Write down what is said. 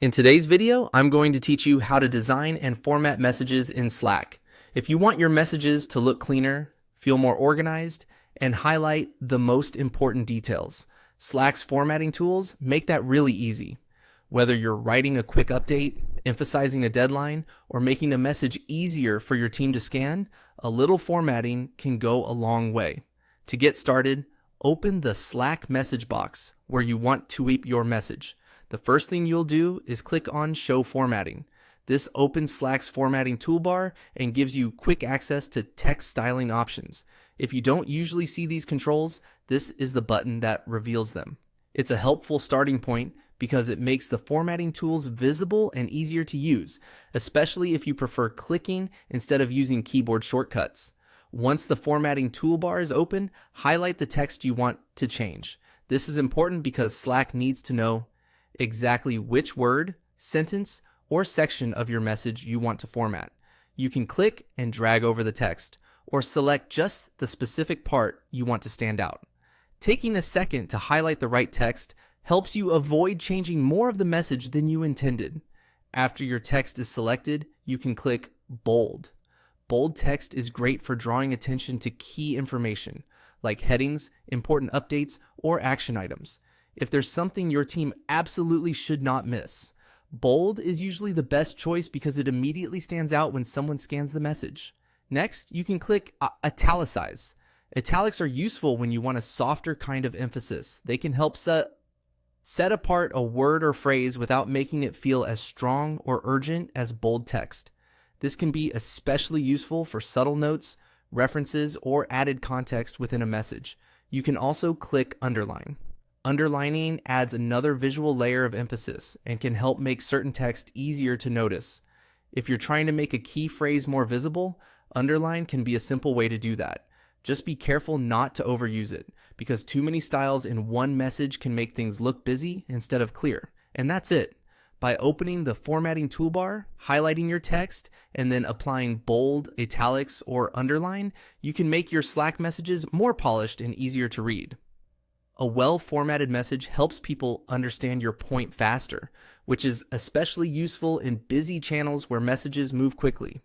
In today's video, I'm going to teach you how to design and format messages in Slack. If you want your messages to look cleaner, feel more organized, and highlight the most important details, Slack's formatting tools make that really easy. Whether you're writing a quick update, emphasizing a deadline, or making a message easier for your team to scan, a little formatting can go a long way. To get started, open the Slack message box where you want to type your message. The first thing you'll do is click on Show Formatting. This opens Slack's formatting toolbar and gives you quick access to text styling options. If you don't usually see these controls, this is the button that reveals them. It's a helpful starting point because it makes the formatting tools visible and easier to use, especially if you prefer clicking instead of using keyboard shortcuts. Once the formatting toolbar is open, highlight the text you want to change. This is important because Slack needs to know exactly which word, sentence, or section of your message you want to format. You can click and drag over the text, or select just the specific part you want to stand out. Taking a second to highlight the right text helps you avoid changing more of the message than you intended. After your text is selected, you can click Bold. Bold text is great for drawing attention to key information, like headings, important updates, or action items. If there's something your team absolutely should not miss, bold is usually the best choice because it immediately stands out when someone scans the message. Next, you can click Italicize. Italics are useful when you want a softer kind of emphasis. They can help set apart a word or phrase without making it feel as strong or urgent as bold text. This can be especially useful for subtle notes, references, or added context within a message. You can also click Underline. Underlining adds another visual layer of emphasis and can help make certain text easier to notice. If you're trying to make a key phrase more visible, underline can be a simple way to do that. Just be careful not to overuse it, because too many styles in one message can make things look busy instead of clear. And that's it. By opening the formatting toolbar, highlighting your text, and then applying bold, italics, or underline, you can make your Slack messages more polished and easier to read. A well-formatted message helps people understand your point faster, which is especially useful in busy channels where messages move quickly.